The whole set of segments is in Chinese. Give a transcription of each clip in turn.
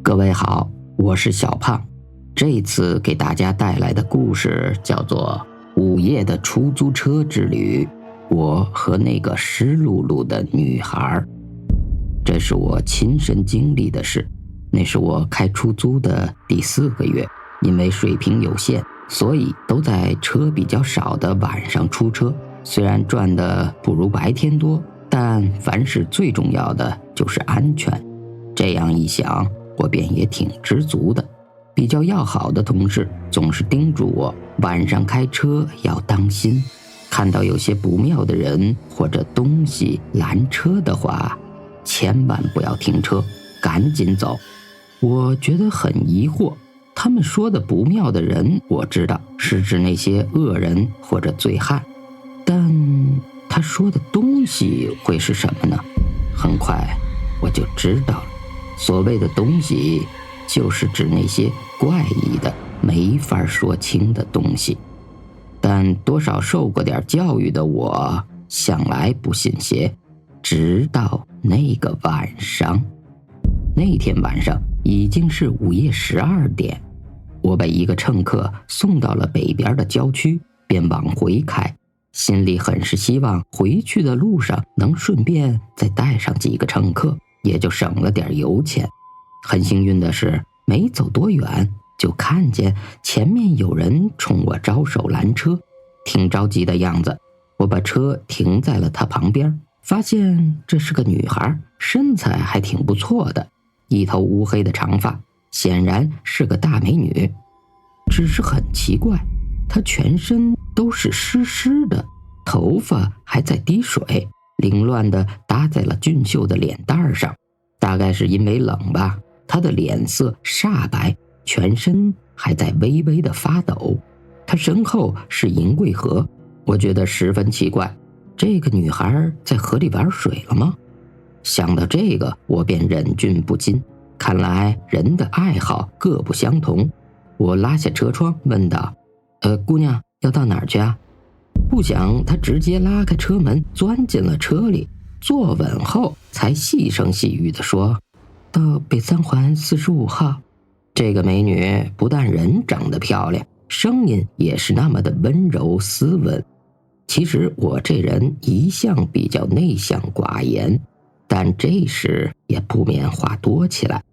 各位好，我是小胖。这次给大家带来的故事叫做《午夜的出租车之旅》，我和那个湿漉漉的女孩。这是我亲身经历的事。那是我开出租的第4个月，因为水平有限，所以都在车比较少的晚上出车。虽然赚的不如白天多，但凡事最重要的就是安全。这样一想，我便也挺知足的。比较要好的同事总是叮嘱我，晚上开车要当心，看到有些不妙的人或者东西拦车的话，千万不要停车，赶紧走。我觉得很疑惑，他们说的不妙的人，我知道是指那些恶人或者醉汉，但他说的东西会是什么呢？很快我就知道了，所谓的东西就是指那些怪异的没法说清的东西。但多少受过点教育的我向来不信邪，直到那个晚上。那天晚上已经是午夜12点，我被一个乘客送到了北边的郊区，便往回开，心里很是希望回去的路上能顺便再带上几个乘客，也就省了点油钱。很幸运的是，没走多远就看见前面有人冲我招手拦车，挺着急的样子。我把车停在了他旁边，发现这是个女孩，身材还挺不错的，一头乌黑的长发，显然是个大美女。只是很奇怪，她全身都是湿湿的，头发还在滴水，凌乱地搭在了俊秀的脸蛋上。大概是因为冷吧，她的脸色煞白，全身还在微微的发抖。她身后是银桂河，我觉得十分奇怪，这个女孩在河里玩水了吗？想到这个，我便忍俊不禁。看来人的爱好各不相同。我拉下车窗问道：姑娘要到哪儿去啊？不想她直接拉开车门钻进了车里，坐稳后才细声细语地说：到北三环45号。这个美女不但人长得漂亮，声音也是那么的温柔斯文。其实我这人一向比较内向寡言，但这时也不免话多起来。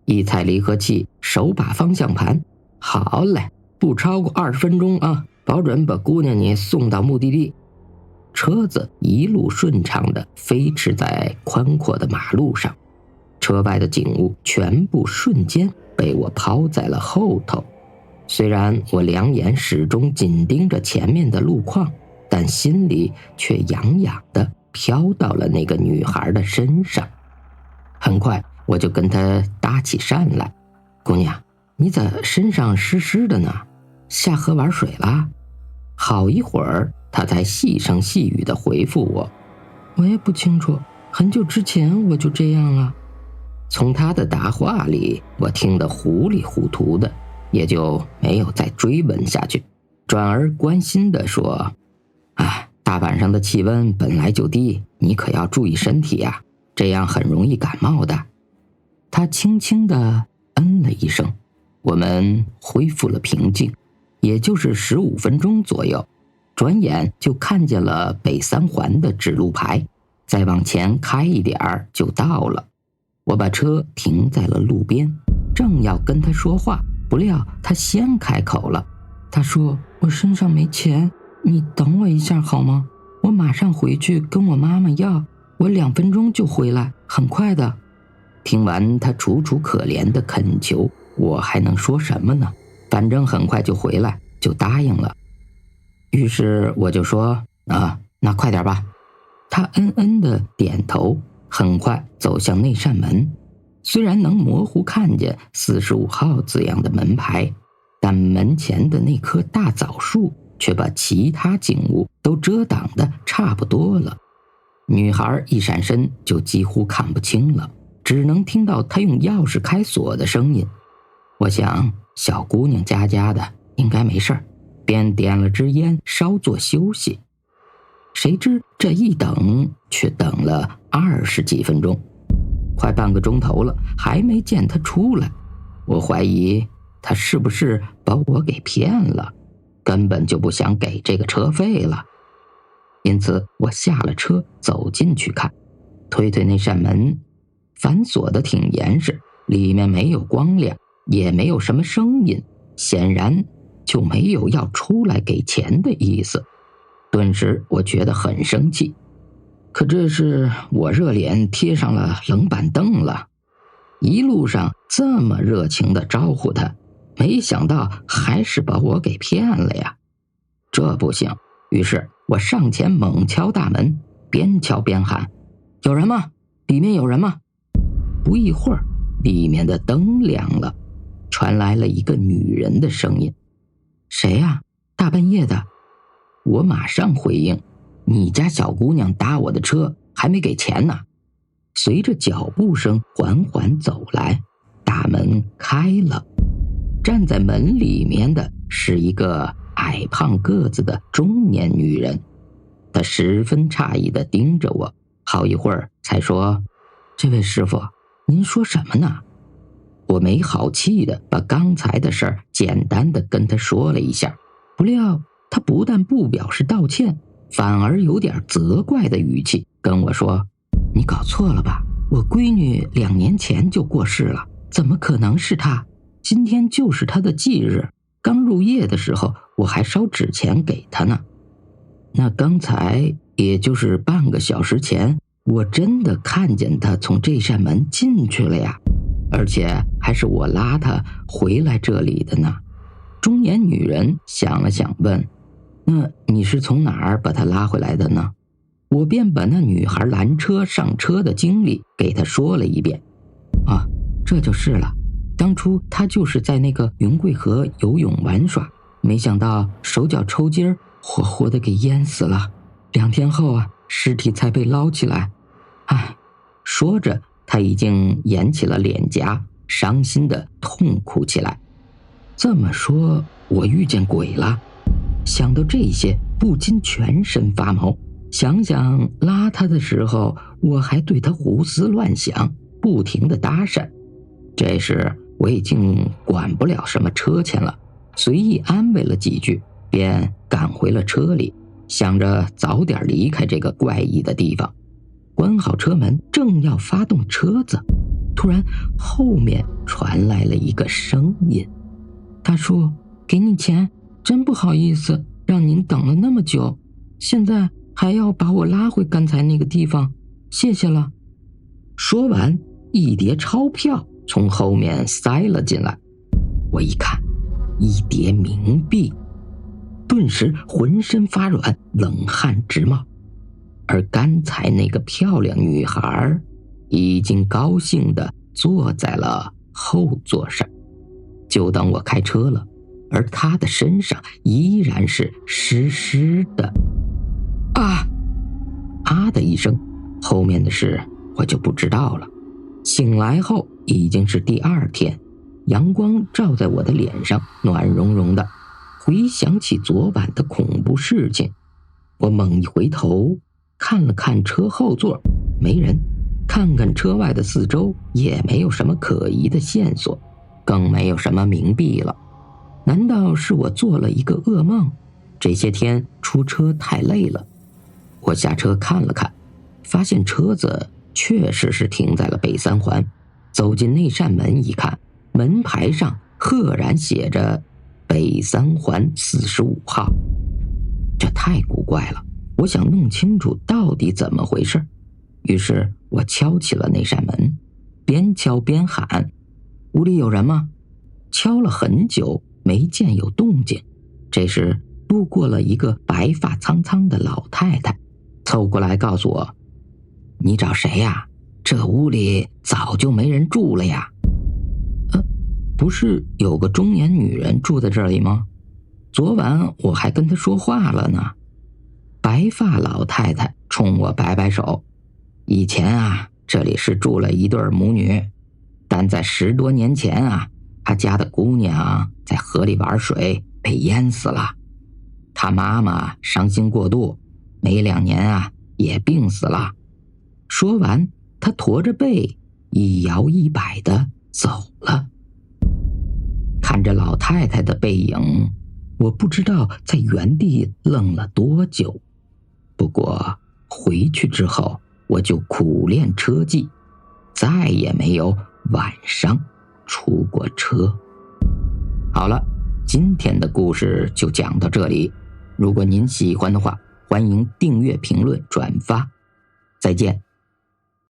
一踩离合器，手把方向盘，好嘞，不超过20分钟啊，保准把姑娘你送到目的地。车子一路顺畅地飞驰在宽阔的马路上，车外的景物全部瞬间被我抛在了后头。虽然我两眼始终紧盯着前面的路况，但心里却痒痒地飘到了那个女孩的身上。很快我就跟她搭起讪来：姑娘，你咋身上湿湿的呢？下河玩水啦？好一会儿她才细声细语地回复我：我也不清楚，很久之前我就这样了。从她的答话里，我听得糊里糊涂的，也就没有再追问下去，转而关心地说：大晚上的气温本来就低，你可要注意身体呀，这样很容易感冒的。他轻轻地嗯了一声，我们恢复了平静，也就是15分钟左右，转眼就看见了北三环的指路牌，再往前开一点儿就到了。我把车停在了路边，正要跟他说话，不料他先开口了。他说：我身上没钱，你等我一下好吗？我马上回去跟我妈妈要，我2分钟就回来，很快的。听完他楚楚可怜的恳求，我还能说什么呢？反正很快就回来，就答应了。于是我就说：那快点吧。他嗯嗯的点头，很快走向那扇门。虽然能模糊看见45号字样的门牌，但门前的那棵大枣树却把其他景物都遮挡得差不多了。女孩一闪身就几乎看不清了，只能听到她用钥匙开锁的声音。我想小姑娘家的应该没事，便点了支烟稍作休息。谁知这一等却等了20几分钟，快半个钟头了，还没见她出来。我怀疑他是不是把我给骗了，根本就不想给这个车费了。因此我下了车走进去看，推那扇门，反锁得挺严实，里面没有光亮，也没有什么声音，显然就没有要出来给钱的意思。顿时我觉得很生气，可这是我热脸贴上了冷板凳了。一路上这么热情地招呼他，没想到还是把我给骗了呀。这不行，于是我上前猛敲大门，边敲边喊：有人吗？里面有人吗？不一会儿，里面的灯亮了，传来了一个女人的声音：谁呀？大半夜的。我马上回应：你家小姑娘搭我的车，还没给钱呢。随着脚步声缓缓走来，大门开了，站在门里面的是一个矮胖个子的中年女人。她十分诧异地盯着我，好一会儿才说：这位师傅，您说什么呢？我没好气地把刚才的事儿简单地跟她说了一下，不料她不但不表示道歉，反而有点责怪的语气跟我说：你搞错了吧？我闺女2年前就过世了，怎么可能是她？今天就是她的忌日，刚入夜的时候我还烧纸钱给她呢。那刚才也就是半个小时前，我真的看见她从这扇门进去了呀，而且还是我拉她回来这里的呢。中年女人想了想问：那你是从哪儿把她拉回来的呢？我便把那女孩拦车上车的经历给她说了一遍。啊，这就是了。当初她就是在那个云贵河游泳玩耍，没想到手脚抽筋儿，活活的给淹死了。2天后啊，尸体才被捞起来。唉，说着她已经掩起了脸颊，伤心的痛哭起来。这么说，我遇见鬼了。想到这些，不禁全身发毛。想想拉他的时候，我还对他胡思乱想，不停地搭讪。这时我已经管不了什么车钱了，随意安慰了几句，便赶回了车里，想着早点离开这个怪异的地方。关好车门，正要发动车子，突然后面传来了一个声音：大叔，给你钱，真不好意思让您等了那么久，现在还要把我拉回刚才那个地方，谢谢了。说完，一叠钞票从后面塞了进来。我一看，一叠冥币，顿时浑身发软，冷汗直冒。而刚才那个漂亮女孩已经高兴地坐在了后座上，就当我开车了，而她的身上依然是湿湿的。啊的一声，后面的事我就不知道了。醒来后已经是第2天，阳光照在我的脸上，暖融融的。回想起昨晚的恐怖事情，我猛一回头，看了看车后座，没人；看看车外的四周，也没有什么可疑的线索，更没有什么冥币了。难道是我做了一个噩梦？这些天出车太累了。我下车看了看，发现车子确实是停在了北三环。走进那扇门一看，门牌上赫然写着北三环45号。这太古怪了，我想弄清楚到底怎么回事。于是我敲起了那扇门，边敲边喊：屋里有人吗？敲了很久，没见有动静。这时路过了一个白发苍苍的老太太，凑过来告诉我：你找谁呀？这屋里早就没人住了呀。不是有个中年女人住在这里吗？昨晚我还跟她说话了呢。白发老太太冲我摆摆手：以前啊，这里是住了一对母女，但在10多年前啊，她家的姑娘在河里玩水被淹死了。她妈妈伤心过度，没2年啊也病死了。说完，她驼着背一摇一摆地走了。看着老太太的背影，我不知道在原地愣了多久。不过回去之后，我就苦练车技，再也没有晚上出过车。好了，今天的故事就讲到这里。如果您喜欢的话，欢迎订阅、评论、转发。再见。